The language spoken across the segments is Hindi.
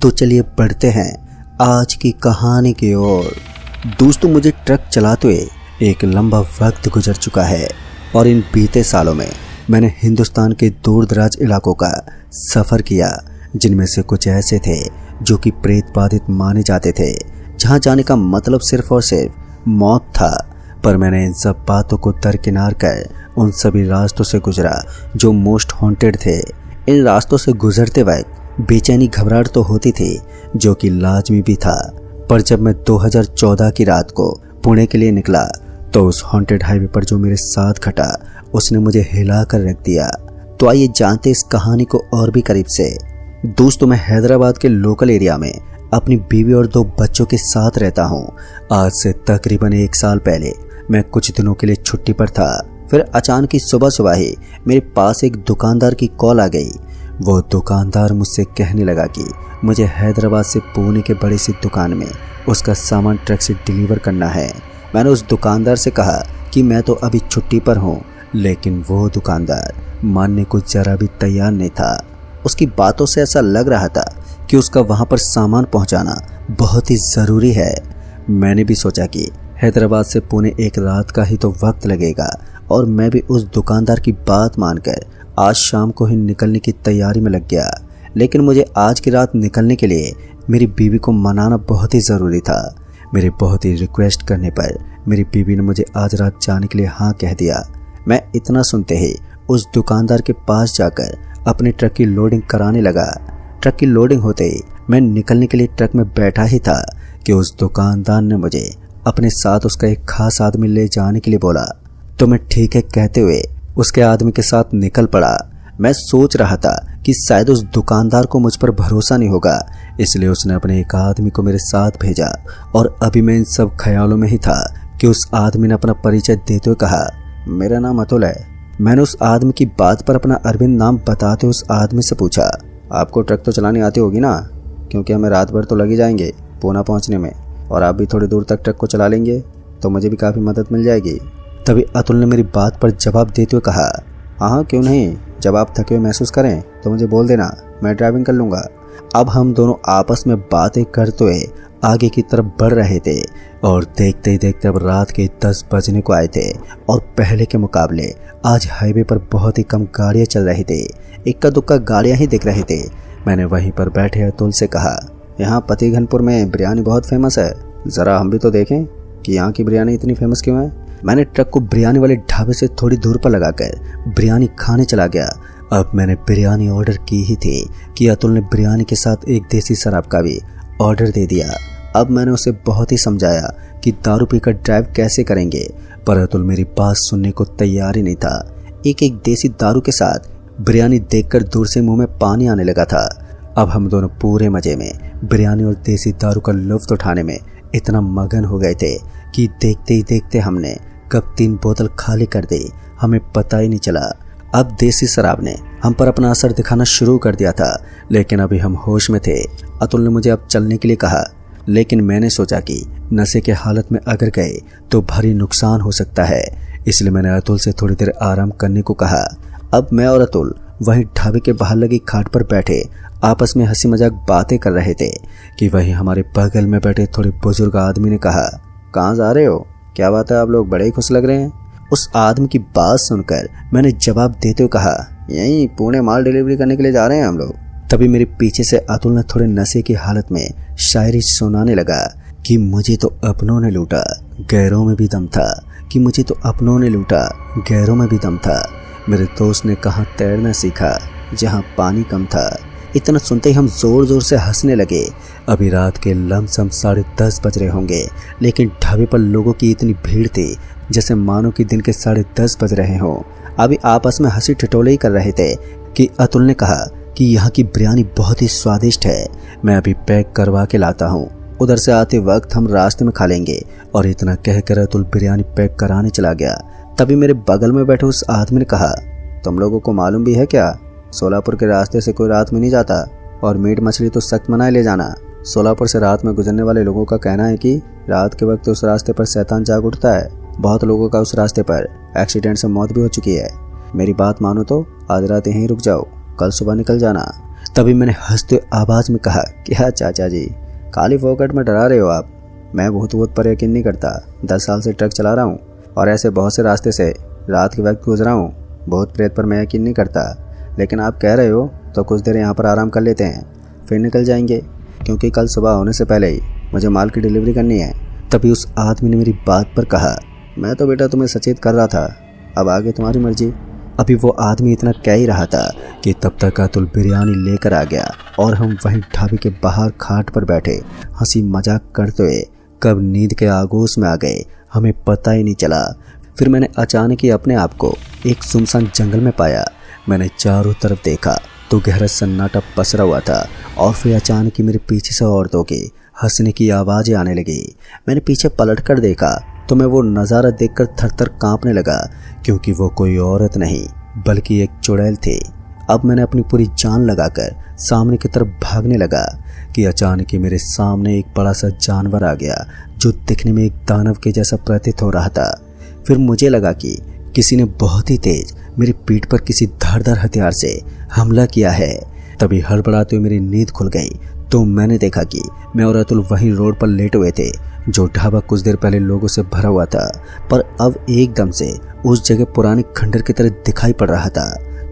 तो चलिए बढ़ते हैं आज की कहानी की ओर। दोस्तों, मुझे ट्रक चलाते हुए एक लंबा वक्त गुजर चुका है और इन बीते सालों में मैंने हिंदुस्तान के दूर दराज इलाकों का सफ़र किया, जिनमें से कुछ ऐसे थे जो कि प्रेत बाधित माने जाते थे, जहां जाने का मतलब सिर्फ और सिर्फ मौत था। पर मैंने इन सब बातों को दरकिनार कर उन सभी रास्तों से गुजरा जो मोस्ट हॉन्टेड थे। इन रास्तों से गुजरते वक्त बेचैनी घबराहट तो होती थी, जो कि लाजमी भी था। पर जब मैं 2014 की रात को पुणे के लिए निकला तो उस हॉन्टेड हाईवे पर जो मेरे साथ खटा उसने मुझे हिला कर रख दिया। तो आइए जानते इस कहानी को और भी करीब से। दोस्तों, मैं हैदराबाद के लोकल एरिया में अपनी बीवी और 2 बच्चों के साथ रहता हूँ। आज से तकरीबन 1 साल पहले मैं कुछ दिनों के लिए छुट्टी पर था। फिर अचानक ही सुबह सुबह ही मेरे पास एक दुकानदार की कॉल आ गई। वो दुकानदार मुझसे कहने लगा कि मुझे हैदराबाद से पुणे के बड़ी सी दुकान में उसका सामान ट्रक से डिलीवर करना है। मैंने उस दुकानदार से कहा कि मैं तो अभी छुट्टी पर हूँ, लेकिन वो दुकानदार मानने को जरा भी तैयार नहीं था। उसकी बातों से ऐसा लग रहा था कि उसका वहाँ पर सामान पहुँचाना बहुत ही ज़रूरी है। मैंने भी सोचा कि हैदराबाद से पुणे 1 रात का ही तो वक्त लगेगा और मैं भी उस दुकानदार की बात मानकर आज शाम को ही निकलने की तैयारी में लग गया। लेकिन मुझे आज की रात निकलने के लिए मेरी बीवी को मनाना बहुत ही ज़रूरी था। मेरे बहुत ही रिक्वेस्ट करने पर मेरी बीवी ने मुझे आज रात जाने के लिए हाँ कह दिया। मैं इतना सुनते ही उस दुकानदार के पास जाकर अपने ट्रक की लोडिंग कराने लगा। ट्रक की लोडिंग होते ही मैं निकलने के लिए ट्रक में बैठा ही था कि उस दुकानदार ने मुझे अपने साथ उसका एक खास आदमी ले जाने के लिए बोला। तो मैं ठीक है कहते हुए उसके आदमी के साथ निकल पड़ा। मैं सोच रहा था कि शायद उस दुकानदार को मुझ पर भरोसा नहीं होगा, इसलिए उसने अपने एक आदमी को मेरे साथ भेजा। और अभी मैं इन सब ख्यालों में ही था कि उस आदमी ने अपना परिचय देते हुए कहा, मेरा नाम अतुल है। मैंने उस आदमी की बात पर अपना अरविंद नाम बताते उस आदमी से पूछा, आपको ट्रक तो चलानी आती होगी ना, क्योंकि हमें रात भर तो लग ही जाएंगे पूना पहुँचने में, और आप भी थोड़ी दूर तक ट्रक को चला लेंगे तो मुझे भी काफ़ी मदद मिल जाएगी। तभी अतुल ने मेरी बात पर जवाब देते हुए कहा, हाँ क्यों नहीं, जब आप थके हुए महसूस करें तो मुझे बोल देना, मैं ड्राइविंग कर लूँगा। अब हम दोनों आपस में बातें करते हुए आगे की तरफ बढ़ रहे थे और देखते ही देखते अब रात के 10 बजने को आए थे और पहले के मुकाबले आज हाईवे पर बहुत ही कम गाड़ियाँ चल रही थी। इक्का दुक्का गाड़ियाँ ही दिख रही थी। मैंने वहीं पर बैठे अतुल से कहा, यहाँ पतिघनपुर में बिरयानी बहुत फेमस है, ज़रा हम भी तो देखें कि यहाँ की बिरयानी इतनी फेमस क्यों है। मैंने ट्रक को बिरयानी वाले ढाबे से थोड़ी दूर पर लगाकर बिरयानी खाने चला गया। अब मैंने बिरयानी ऑर्डर की ही थी कि अतुल ने बिरयानी के साथ एक देसी शराब का भी ऑर्डर दे दिया। अब मैंने उसे बहुत ही समझाया कि दारू पीकर ड्राइव कैसे करेंगे, पर अतुल मेरी बात सुनने को तैयार ही नहीं था। एक देसी दारू के साथ बिरयानी देखकर दूर से मुंह में पानी आने लगा था। अब हम दोनों पूरे मजे में बिरयानी और देसी दारू का लुत्फ उठाने में इतना मगन हो गए थे कि देखते ही देखते हमने कब 3 बोतल खाली कर दी, हमें पता ही नहीं चला। अब देसी शराब ने हम पर अपना असर दिखाना शुरू कर दिया था, लेकिन अभी हम होश में थे। अतुल ने मुझे अब चलने के लिए कहा, लेकिन मैंने सोचा कि नशे के हालत में अगर गए तो भारी नुकसान हो सकता है, इसलिए मैंने अतुल से थोड़ी देर आराम करने को कहा। अब मैं और अतुल वहीं ढाबे के बाहर लगी खाट पर बैठे आपस में हंसी मजाक बातें कर रहे थे कि वहीं हमारे बगल में बैठे थोड़े बुजुर्ग आदमी ने कहा, कहाँ जा रहे हो, क्या बात है, आप लोग बड़े ही खुश लग रहे हैं। उस आदमी की बात सुनकर मैंने जवाब देते हुए कहा, यहीं पुणे माल डिलीवरी करने के लिए जा रहे हैं हम लोग। तभी मेरे पीछे से अतुल ने थोड़े नशे की हालत में शायरी सुनाने लगा कि मुझे तो अपनों ने लूटा, गैरों में भी दम था, कि मुझे तो अपनों ने लूटा, गैरों में भी दम था। मेरे दोस्त ने कहाँ तैरना सीखा जहाँ पानी कम था। इतना सुनते ही हम जोर जोर से हंसने लगे। अभी रात के लमसम 10:30 बज रहे होंगे, लेकिन ढाबे पर लोगों की इतनी भीड़ थी जैसे मानो कि दिन के 10:30 बज रहे हों। अभी आपस में हंसी ठिठोले ही कर रहे थे कि अतुल ने कहा कि यहाँ की बिरयानी बहुत ही स्वादिष्ट है, मैं अभी पैक करवा के लाता हूँ, उधर से आते वक्त हम रास्ते में खा लेंगे। और इतना कहकर अतुल बिरयानी पैक कराने चला गया। तभी मेरे बगल में बैठे उस आदमी ने कहा, तुम लोगों को मालूम भी है क्या, सोलापुर के रास्ते से कोई रात में नहीं जाता, और मीट मछली तो सख्त मना ले जाना। सोलापुर से रात में गुजरने वाले लोगों का कहना है कि रात के वक्त उस रास्ते पर शैतान जाग उठता है। बहुत लोगों का उस रास्ते पर एक्सीडेंट से मौत भी हो चुकी है। मेरी बात मानो तो आज रात यहीं रुक जाओ, कल सुबह निकल जाना। तभी मैंने हंसते हुए आवाज़ में कहा, क्या चाचा जी, खाली फोकट में डरा रहे हो आप? मैं भूत पर यकीन नहीं करता। 10 साल से ट्रक चला रहा हूँ और ऐसे बहुत से रास्ते से रात के वक्त गुजरा हूँ। भूत प्रेत पर मैं यकीन नहीं करता, लेकिन आप कह रहे हो तो कुछ देर यहाँ पर आराम कर लेते हैं, फिर निकल जाएंगे, क्योंकि कल सुबह होने से पहले ही मुझे माल की डिलीवरी करनी है। तभी उस आदमी ने मेरी बात पर कहा, मैं तो बेटा तुम्हें सचेत कर रहा था, अब आगे तुम्हारी मर्जी। अभी वो आदमी इतना कह ही रहा था कि तब तक अतुल बिरयानी लेकर आ गया और हम वहीं ढाबे के बाहर खाट पर बैठे हंसी मजाक करते हुए कब नींद के आगोश में आ गए हमें पता ही नहीं चला। फिर मैंने अचानक ही अपने आप को एक सुनसान जंगल में पाया। मैंने चारों तरफ देखा तो गहरा सन्नाटा पसरा हुआ था और फिर अचानक ही मेरे पीछे से औरतों की हंसने की आवाज़ें आने लगी। मैंने पीछे पलटकर देखा तो मैं वो नज़ारा देखकर थर-थर कांपने लगा, क्योंकि वो कोई औरत नहीं बल्कि एक चुड़ैल थी। अब मैंने अपनी पूरी जान लगाकर सामने की तरफ भागने लगा कि अचानक ही मेरे सामने एक बड़ा सा जानवर आ गया जो दिखने में एक दानव के जैसा प्रतीत हो रहा था। फिर मुझे लगा कि किसी ने बहुत ही तेज मेरी पीठ पर किसी धारदार हथियार से हमला किया है। तभी हड़बड़ाते हुए मेरी नींद खुल गई तो मैंने देखा कि मैं और अतुल वहीं रोड पर लेटे हुए थे, जो ढाबा कुछ देर पहले लोगों से भरा हुआ था, पर अब एकदम से उस जगह पुराने खंडर की तरह दिखाई पड़ रहा था।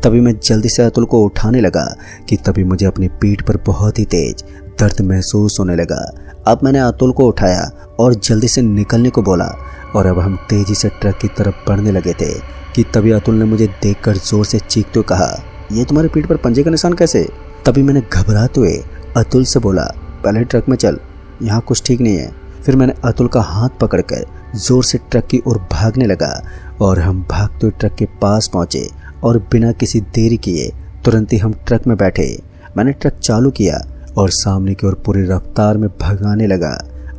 तभी मैं जल्दी से अतुल को उठाने लगा कि तभी मुझे अपनी पीठ पर बहुत ही तेज दर्द महसूस होने लगा। अब मैंने अतुल को उठाया और जल्दी से निकलने को बोला और अब हम तेजी से ट्रक की तरफ बढ़ने लगे थे कि तभी अतुल ने मुझे देखकर जोर से चीखते हुए कहा, ये तुम्हारी पीठ पर पंजे का निशान कैसे? तभी मैंने घबराते हुए अतुल से बोला, पहले ट्रक में चल, यहाँ कुछ ठीक नहीं है। फिर मैंने अतुल का हाथ पकड़कर जोर से ट्रक की ओर भागने लगा और हम भागते हुए ट्रक के पास पहुंचे और बिना किसी देरी किए तुरंत ही हम ट्रक में बैठे। मैंने ट्रक चालू किया और सामने की ओर पूरी रफ्तार में भगाने लगा।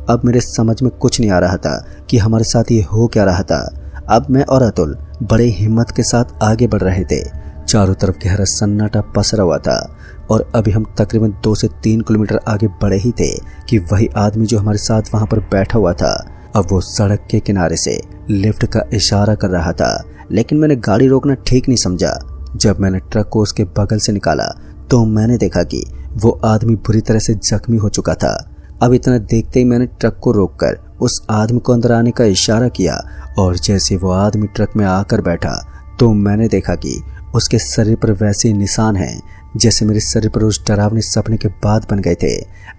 अब मेरे समझ में कुछ नहीं आ रहा था कि हमारे साथ ये हो क्या रहा था। अब मैं और अतुल बड़े हिम्मत के साथ आगे बढ़ रहे थे। चारों तरफ गहरा सन्नाटा पसरा हुआ था और अभी हम तकरीबन 2 से 3 किलोमीटर आगे बढ़े ही थे कि वही आदमी जो हमारे साथ वहां पर बैठा हुआ था, अब वो सड़क के किनारे से लिफ्ट का इशारा कर रहा था। लेकिन मैंने गाड़ी रोकना ठीक नहीं समझा। जब मैंने ट्रक को उसके बगल से निकाला तो मैंने देखा कि वो आदमी बुरी तरह से जख्मी हो चुका था। अब इतना देखते ही मैंने ट्रक को रोककर उस आदमी को अंदर आने का इशारा किया और जैसे वो आदमी ट्रक में आकर बैठा तो मैंने देखा कि उसके शरीर पर वैसे निशान हैं जैसे मेरे शरीर पर उस डरावने सपने के बाद बन गए थे।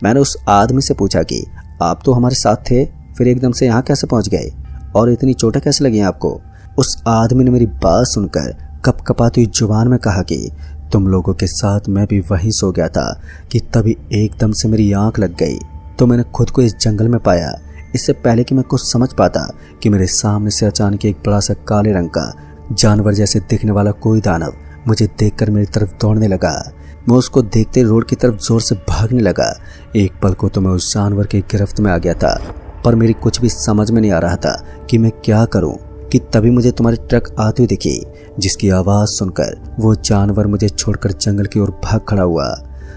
मैंने उस आदमी से पूछा कि आप तो हमारे साथ थे, फिर एकदम से यहाँ कैसे पहुँच गए और इतनी चोटें कैसे लगी आपको? उस आदमी ने मेरी बात सुनकर कपकपाती हुई जुबान में कहा कि तुम लोगों के साथ मैं भी वहीं सो गया था कि तभी एकदम से मेरी आंख लग गई तो मैंने खुद को इस जंगल में पाया। इससे पहले कि मैं कुछ समझ पाता कि मेरे सामने से अचानक एक बड़ा सा काले रंग का जानवर जैसे दिखने वाला कोई दानव मुझे देखकर मेरी तरफ दौड़ने लगा। मैं उसको देखते रोड की तरफ जोर से भागने लगा। एक पल को तो मैं उस जानवर की गिरफ्त में आ गया था, पर मेरी कुछ भी समझ में नहीं आ रहा था कि मैं क्या करूं कि तभी मुझे तुम्हारी ट्रक आती हुई दिखी, जिसकी आवाज़ सुनकर वो जानवर मुझे छोड़कर जंगल की ओर भाग खड़ा हुआ।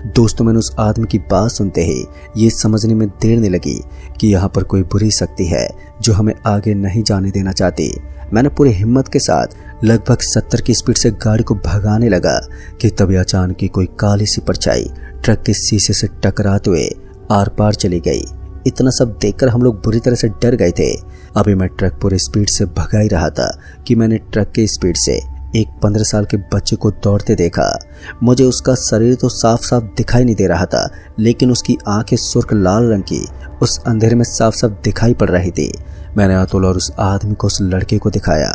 दोस्तों, मैंने उस आदमी की बात सुनते ही ये समझने में देर नहीं लगी कि यहाँ पर कोई बुरी शक्ति है जो हमें आगे नहीं जाने देना चाहती। मैंने पूरी हिम्मत के साथ लगभग 70 की स्पीड से गाड़ी को भगाने लगा कि तभी अचानक की कोई काली सी परछाई ट्रक के शीशे से टकराते हुए आर पार चली गई। इतना सब देखकर हम लोग बुरी तरह से डर गए थे। अभी मैं ट्रक पूरी स्पीड से भगा ही रहा था कि मैंने ट्रक की स्पीड से एक 15 साल के बच्चे को दौड़ते देखा। मुझे उसका शरीर तो साफ साफ दिखाई नहीं दे रहा था, लेकिन उसकी आंखें सुर्ख लाल रंग की उस अंधेरे में साफ साफ दिखाई पड़ रही थी। मैंने अतुल और उस आदमी को उस लड़के को दिखाया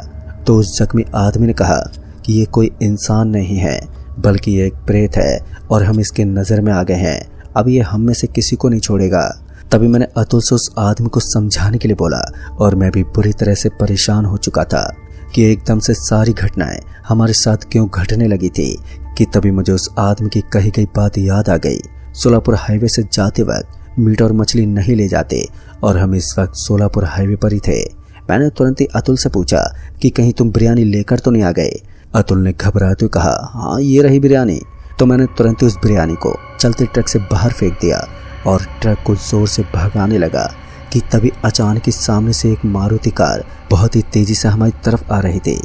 तो उस जख्मी आदमी ने कहा कि ये कोई इंसान नहीं है बल्कि ये एक प्रेत है और हम इसके नज़र में आ गए हैं। अब ये हम में से किसी को नहीं छोड़ेगा। तभी मैंने अतुल से उस आदमी को समझाने के लिए बोला और मैं भी बुरी तरह से परेशान हो चुका था कि एकदम से सारी घटनाएं हमारे साथ क्यों घटने लगी थी कि तभी मुझे उस आदमी की कही गई बात याद आ गई। सोलापुर हाईवे से जाते वक्त मीट और मछली नहीं ले जाते और हम इस वक्त सोलापुर हाईवे पर ही थे। मैंने तुरंत ही अतुल से पूछा कि कहीं तुम बिरयानी लेकर तो नहीं आ गए। अतुल ने घबराते हुए कहा, हाँ ये रही बिरयानी। तो मैंने तुरंत ही उस बिरयानी को चलते ट्रक से बाहर फेंक दिया और ट्रक को जोर से भगाने लगा कि तभी अचानक ही सामने से एक मारुति कार बहुत ही तेजी से हमारी तरफ आ रही थी।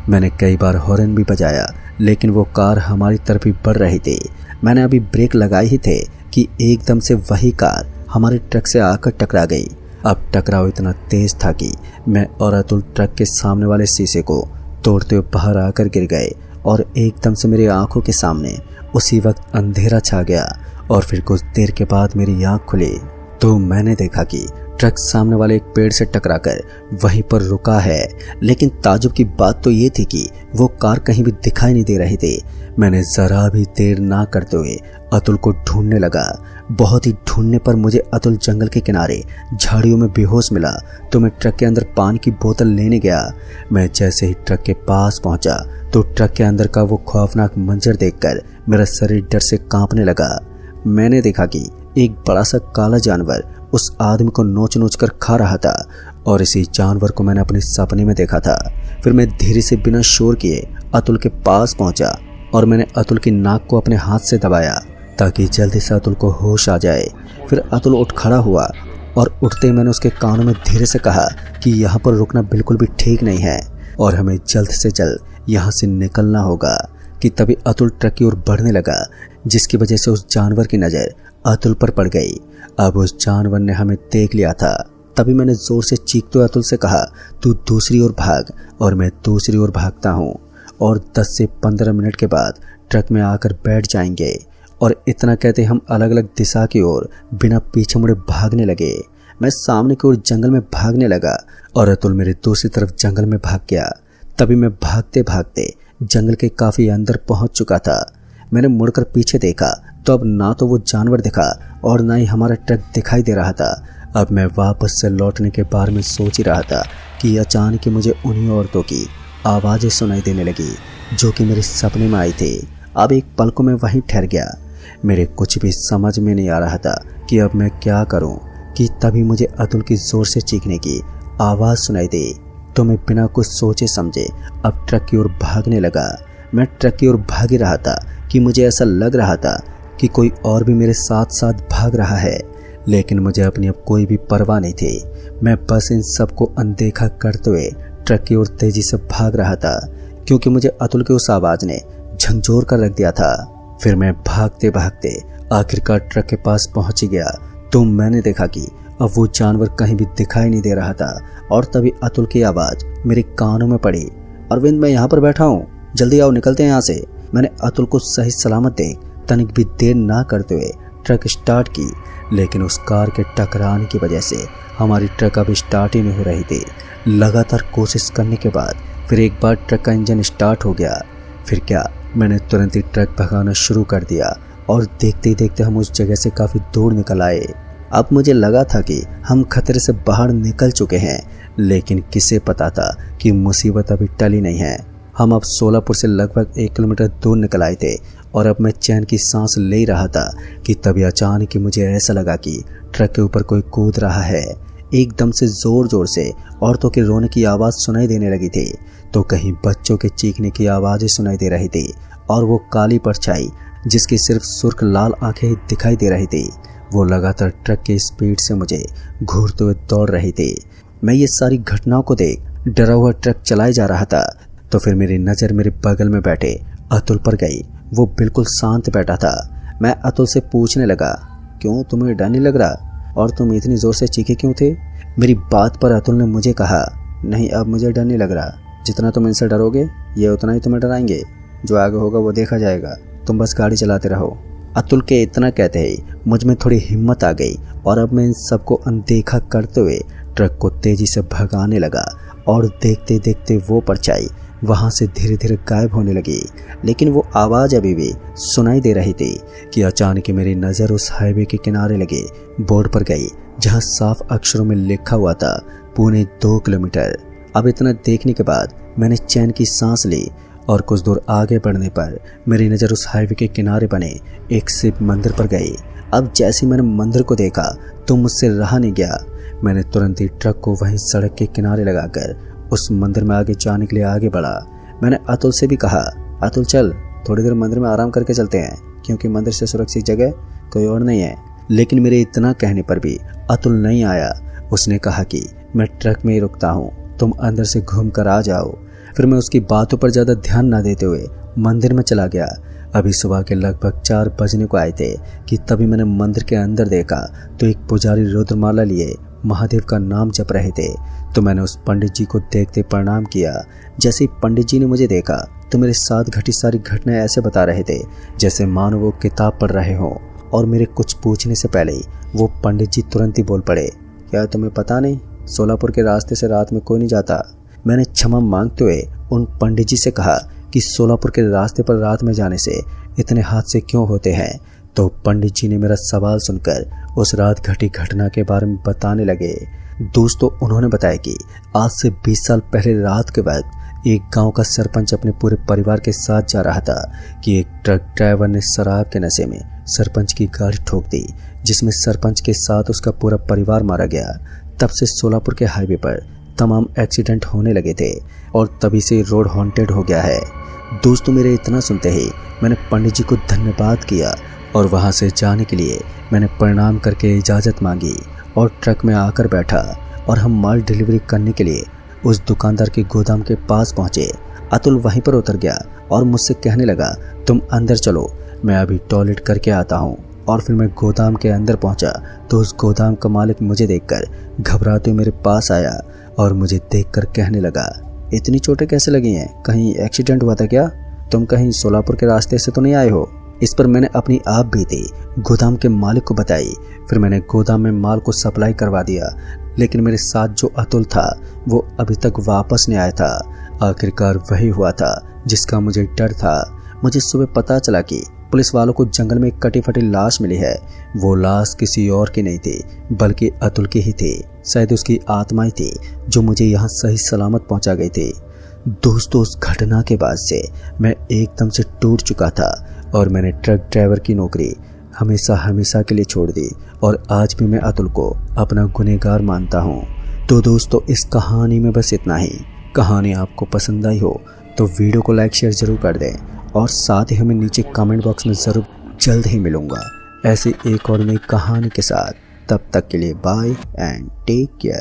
मैंने कई बार हॉर्न भी बजाया लेकिन वो कार हमारी तरफ ही बढ़ रही थी। मैंने अभी ब्रेक लगाए ही थे कि एकदम से वही कार हमारे ट्रक से आकर टकरा गई। अब टकराव इतना तेज था कि मैं और अतुल ट्रक के सामने वाले शीशे को तोड़ते हुए बाहर आकर गिर गए और एकदम से मेरी आंखों के सामने उसी वक्त अंधेरा छा गया। और फिर कुछ देर के बाद मेरी आंख खुली तो मैंने देखा कि ट्रक सामने वाले एक पेड़ से टकराकर वहीं पर रुका है। लेकिन ताजुब की बात तो ये थी कि वो कार कहीं भी दिखाई नहीं दे रही थी। मैंने जरा भी देर ना करते हुए अतुल को ढूंढने लगा। बहुत ही ढूंढने पर मुझे अतुल जंगल के किनारे झाड़ियों में बेहोश मिला तो मैं ट्रक के अंदर पानी की बोतल लेने गया। मैं जैसे ही ट्रक के पास पहुंचा तो ट्रक के अंदर का वो खौफनाक मंजर देखकर मेरा शरीर डर से कांपने लगा। मैंने देखा कि एक बड़ा सा काला जानवर उस आदमी को नोच नोच कर खा रहा था और इसी जानवर को मैंने अपने सपने में देखा था। फिर मैं धीरे से बिना शोर किए अतुल के पास पहुंचा और मैंने अतुल की नाक को अपने हाथ से दबाया ताकि जल्दी से अतुल को होश आ जाए। फिर अतुल उठ खड़ा हुआ और उठते ही मैंने उसके कानों में धीरे से कहा कि यहाँ पर रुकना बिल्कुल भी ठीक नहीं है और हमें जल्द से जल्द यहाँ से निकलना होगा। कि तभी अतुल ट्रक की ओर बढ़ने लगा जिसकी वजह से उस जानवर की नज़र अतुल पर पड़ गई। अब उस जानवर ने हमें देख लिया था। तभी मैंने जोर से चीखते हुए अतुल से कहा, तू दूसरी ओर भाग और मैं दूसरी ओर भागता हूँ और 10 से 15 मिनट के बाद ट्रक में आकर बैठ जाएंगे। और इतना कहते हम अलग अलग दिशा की ओर बिना पीछे मुड़े भागने लगे। मैं सामने की ओर जंगल में भागने लगा और अतुल मेरे दूसरी तरफ जंगल में भाग गया। तभी मैं भागते भागते जंगल के काफी अंदर पहुंच चुका था। मैंने मुड़कर पीछे देखा तो अब ना तो वो जानवर दिखा और ना ही हमारा ट्रक दिखाई दे रहा था। अब मैं वापस से लौटने के बारे में सोच ही रहा था कि अचानक ही मुझे उन्हीं औरतों की आवाज़ें सुनाई देने लगी जो कि मेरे सपने में आई थी। अब एक पल को मैं वहीं ठहर गया। मेरे कुछ भी समझ में नहीं आ रहा था कि अब मैं क्या करूं कि तभी मुझे अतुल की जोर से चीखने की आवाज़ सुनाई दी तो मैं बिना कुछ सोचे समझे अब ट्रक की ओर भागने लगा। मैं ट्रक की ओर भाग ही रहा था कि मुझे ऐसा लग रहा था कि कोई और भी मेरे साथ साथ भाग रहा है, लेकिन मुझे अपनी अब कोई भी परवाह नहीं थी। मैं बस इन सबको अनदेखा करते हुए ट्रक की ओर तेजी से भाग रहा था क्योंकि मुझे अतुल की उस आवाज़ ने झंझोर कर रख दिया था। फिर मैं भागते भागते आखिरकार ट्रक के पास पहुंच गया तो मैंने देखा कि अब वो जानवर कहीं भी दिखाई नहीं दे रहा था। और तभी अतुल की आवाज़ मेरे कानों में पड़ी, अरविंद मैं यहाँ पर बैठा हूँ, जल्दी आओ निकलते हैं यहाँ से। मैंने अतुल को सही सलामत देख तनिक भी देर ना करते हुए ट्रक स्टार्ट की, लेकिन उस कार के टकराने की वजह से हमारी ट्रक अब स्टार्ट ही नहीं हो रही थी। लगातार कोशिश करने के बाद फिर एक बार ट्रक का इंजन स्टार्ट हो गया। फिर क्या, मैंने तुरंत ही ट्रक भगाना शुरू कर दिया और देखते ही देखते हम उस जगह से काफ़ी दूर निकल आए। अब मुझे लगा था कि हम खतरे से बाहर निकल चुके हैं, लेकिन किसे पता था कि मुसीबत अभी टली नहीं है। हम अब सोलापुर से लगभग 1 किलोमीटर दूर निकल आए थे और अब मैं चैन की सांस ले रहा था कि तभी अचानक ही मुझे ऐसा लगा कि ट्रक के ऊपर कोई कूद रहा है। एकदम से जोर जोर से औरतों के रोने की आवाज़ सुनाई देने लगी थी तो कहीं बच्चों के चीखने की आवाज़ें सुनाई दे रही थी और वो काली परछाई जिसकी सिर्फ सुर्ख लाल आंखें दिखाई दे रही थी वो लगातार ट्रक की स्पीड से मुझे घूरते हुए दौड़ रही थी। मैं ये सारी घटनाओं को देख डरा हुआ ट्रक चलाए जा रहा था तो फिर मेरी नज़र मेरे बगल में बैठे अतुल पर गई। वो बिल्कुल शांत बैठा था। मैं अतुल से पूछने लगा, क्यों तुम्हें डर नहीं लग रहा और तुम इतनी ज़ोर से चीखे क्यों थे? मेरी बात पर अतुल ने मुझे कहा, नहीं अब मुझे डर नहीं लग रहा, जितना तुम इनसे डरोगे ये उतना ही तुम्हें डराएंगे, जो आगे होगा वो देखा जाएगा, तुम बस गाड़ी चलाते रहो। अतुल के इतना कहते ही मुझ में थोड़ी हिम्मत आ गई और अब मैं इन सबको अनदेखा करते हुए ट्रक को तेजी से भगाने लगा और देखते देखते वो परछाई वहाँ से धीरे धीरे गायब होने लगी। लेकिन वो आवाज़ अभी भी सुनाई दे रही थी कि अचानक मेरी नज़र उस हाईवे के किनारे लगे बोर्ड पर गई जहाँ साफ अक्षरों में लिखा हुआ था पौने 2 किलोमीटर। अब इतना देखने के बाद मैंने चैन की सांस ली और कुछ दूर आगे बढ़ने पर मेरी नज़र उस हाईवे के किनारे बने एक शिव मंदिर पर गई। अब जैसे मैंने मंदिर को देखा तो मुझसे रहा नहीं गया। मैंने तुरंत ही ट्रक को वहीं सड़क के किनारे लगाकर उस मंदिर में आगे जाने के लिए आगे बढ़ा। मैंने अतुल से भी कहा, अतुल चल थोड़ी देर मंदिर में आराम करके चलते हैं क्योंकि मंदिर से सुरक्षित जगह कोई और नहीं है। लेकिन मेरे इतना कहने पर भी अतुल नहीं आया। उसने कहा कि मैं ट्रक में ही रुकता हूँ, तुम अंदर से घूम कर आ जाओ। फिर मैं उसकी बातों पर ज़्यादा ध्यान ना देते हुए मंदिर में चला गया। अभी सुबह के लगभग 4 बजने को आए थे कि तभी मैंने मंदिर के अंदर देखा तो एक पुजारी रुद्रमाला लिए महादेव का नाम जप रहे थे। तो मैंने उस पंडित जी को देखते प्रणाम किया। जैसे ही पंडित जी ने मुझे देखा तो मेरे साथ घटी सारी घटनाएं ऐसे बता रहे थे जैसे मानो वो किताब पढ़ रहे हों। और मेरे कुछ पूछने से पहले ही वो पंडित जी तुरंत ही बोल पड़े, क्या तुम्हें पता नहीं सोलापुर के रास्ते से रात में कोई नहीं जाता। मैंने क्षमा मांगते हुए उन पंडित जी से कहा कि सोलापुर के रास्ते पर रात में जाने से इतने हादसे क्यों होते हैं। तो पंडित जी ने मेरा सवाल सुनकर उस रात घटी घटना के बारे में बताने लगे। दोस्तों, उन्होंने बताया कि आज से 20 साल पहले रात के वक्त एक गांव का सरपंच अपने पूरे परिवार के साथ जा रहा था कि एक ट्रक ड्राइवर ने शराब के नशे में सरपंच की गाड़ी ठोक दी, जिसमें सरपंच के साथ उसका पूरा परिवार मारा गया। तब से सोलापुर के हाईवे पर तमाम एक्सीडेंट होने लगे थे और तभी से रोड हॉन्टेड हो गया है। दोस्तों, मेरे इतना सुनते ही मैंने पंडित जी को धन्यवाद किया और वहां से जाने के लिए मैंने प्रणाम करके इजाज़त मांगी और ट्रक में आकर बैठा और हम माल डिलीवरी करने के लिए उस दुकानदार के गोदाम के पास पहुंचे। अतुल वहीं पर उतर गया और मुझसे कहने लगा, तुम अंदर चलो, मैं अभी टॉयलेट करके आता हूँ। और फिर मैं गोदाम के अंदर पहुंचा तो उस गोदाम का मालिक मुझे देखकर घबराते मेरे पास आया और मुझे देखकर कहने लगा, इतनी चोटें कैसे लगी हैं, कहीं एक्सीडेंट हुआ था क्या? तुम कहीं सोलापुर के रास्ते से तो नहीं आए हो? इस पर मैंने अपनी आप बीती गोदाम के मालिक को बताई। फिर मैंने गोदाम में माल को सप्लाई करवा दिया, लेकिन मेरे साथ जो अतुल था वो अभी तक वापस नहीं आया था। आखिरकार वही हुआ था जिसका मुझे डर था। मुझे सुबह पता चला कि पुलिस वालों को जंगल में एक कटी फटी लाश मिली है। वो लाश किसी और की नहीं थी बल्कि अतुल की ही थी। शायद उसकी आत्मा ही थी जो मुझे यहाँ सही सलामत पहुँचा गई थी। दोस्तों, उस घटना के बाद से मैं एकदम से टूट चुका था और मैंने ट्रक ड्राइवर की नौकरी हमेशा हमेशा के लिए छोड़ दी और आज भी मैं अतुल को अपना गुनहगार मानता हूँ। तो दोस्तों, इस कहानी में बस इतना ही। कहानी आपको पसंद आई हो तो वीडियो को लाइक शेयर जरूर कर दें और साथ ही हमें नीचे कमेंट बॉक्स में ज़रूर जल्द ही मिलूंगा ऐसी एक और नई कहानी के साथ। तब तक के लिए बाय एंड टेक केयर।